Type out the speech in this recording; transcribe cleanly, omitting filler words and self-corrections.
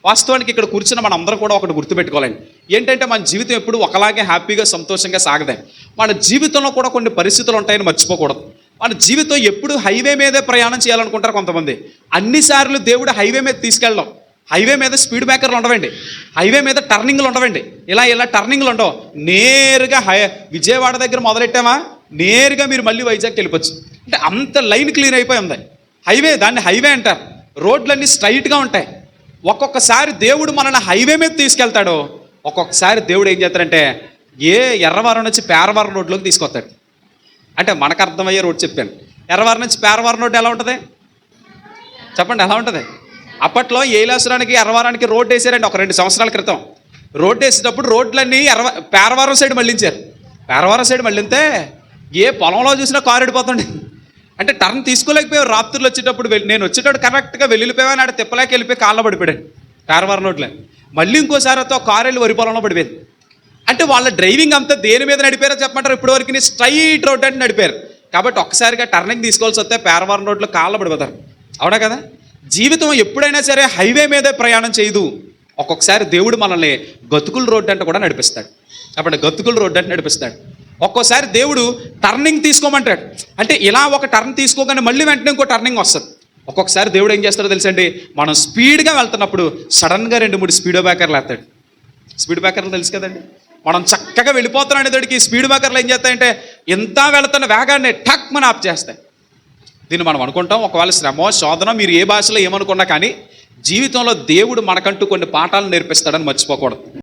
వాస్తవానికి ఇక్కడ కూర్చున్న మన అందరం కూడా ఒకటి గుర్తుపెట్టుకోవాలండి. ఏంటంటే మన జీవితం ఎప్పుడు ఒకలాగే హ్యాపీగా సంతోషంగా సాగదే. మన జీవితంలో కూడా కొన్ని పరిస్థితులు ఉంటాయని మర్చిపోకూడదు. మన జీవితం ఎప్పుడు హైవే మీదే ప్రయాణం చేయాలనుకుంటారు కొంతమంది. అన్నిసార్లు దేవుడు హైవే మీద తీసుకెళ్ళడం. హైవే మీద స్పీడ్ బ్రేకర్లు ఉండవండి, హైవే మీద టర్నింగ్లు ఉండవండి, ఇలా టర్నింగ్లు ఉండవు. నేరుగా విజయవాడ దగ్గర మొదలెట్టామా నేరుగా మీరు మళ్ళీ వైజాగ్కి వెళ్ళిపోవచ్చు. అంటే అంత లైన్ క్లియర్ అయిపోయి ఉంది హైవే. దాన్ని హైవే అంటారు. రోడ్లన్నీ స్ట్రైట్గా ఉంటాయి. ఒక్కొక్కసారి దేవుడు మనల్ని హైవే మీద తీసుకెళ్తాడు, ఒక్కొక్కసారి దేవుడు ఏం చేస్తాడంటే ఎర్రవారం నుంచి పేరవారం రోడ్లోకి తీసుకొస్తాడు. అంటే మనకు అర్థమయ్యే రోడ్ చెప్పాను. ఎర్రవారం నుంచి పేరవారం రోడ్డు ఎలా ఉంటుంది చెప్పండి, ఎలా ఉంటుంది? అప్పట్లో ఏలాసురానికి ఎర్రవారానికి రోడ్డు వేసారండి ఒక 2 సంవత్సరాల క్రితం. రోడ్డు వేసేటప్పుడు రోడ్లన్నీ పేరవారం సైడ్ మళ్ళించారు. పేరవారం సైడ్ మళ్ళితే ఏ పొలంలో చూసినా కారు వెళ్ళిపోతుండే. అంటే టర్న్ తీసుకోలేకపోయావు. రాత్రులు వచ్చేటప్పుడు నేను వచ్చేటప్పుడు కరెక్ట్గా వెళ్ళిపోయాను, ఆడ తిప్పలేక వెళ్ళిపోయి కాళ్ళలో పడిపోయాడు పేరవారం రోడ్లో. మళ్ళీ ఇంకోసారి అయితే కారు వెళ్ళి వరి పొలంలో పడిపోయింది. అంటే వాళ్ళ డ్రైవింగ్ అంతా దేని మీద నడిపారో చెప్పమంటారు? ఇప్పటివరకు స్ట్రైట్ రోడ్ అంటే నడిపారు. కాబట్టి ఒక్కసారిగా టర్నింగ్ తీసుకోవాల్సి వస్తే పేరవారం రోడ్లో కాళ్ళలో పడిపోతారు. అవునా కదా? జీవితం ఎప్పుడైనా సరే హైవే మీదే ప్రయాణం చేయదు. ఒక్కొక్కసారి దేవుడు మనల్ని గతుకుల రోడ్డు అంటే కూడా నడిపిస్తాడు. అప్పుడు గతుకుల రోడ్డు అంటే నడిపిస్తాడు. ఒక్కోసారి దేవుడు టర్నింగ్ తీసుకోమంటాడు. అంటే ఇలా ఒక టర్న్ తీసుకోగానే మళ్ళీ వెంటనే ఇంకో టర్నింగ్ వస్తుంది. ఒక్కొక్కసారి దేవుడు ఏం చేస్తాడో తెలుసండి, మనం స్పీడ్గా వెళ్తున్నప్పుడు సడన్గా 2-3 స్పీడ్ బ్రేకర్లు వేస్తాడు. స్పీడ్ బ్రేకర్లు తెలుసు కదండి. మనం చక్కగా వెళ్ళిపోతున్నాం అనేటికి స్పీడ్ బ్రేకర్లు ఏం చేస్తాయంటే ఎంత వెళుతున్న వేగాన్ని టక్ మన ఆఫ్ చేస్తాయి. దీన్ని మనం అనుకుంటాం ఒకవేళ శ్రమ శోధన మీరు ఏ భాషలో ఏమనుకున్నా కానీ జీవితంలో దేవుడు మనకంటూ కొన్ని పాఠాలు నేర్పిస్తాడని మర్చిపోకూడదు.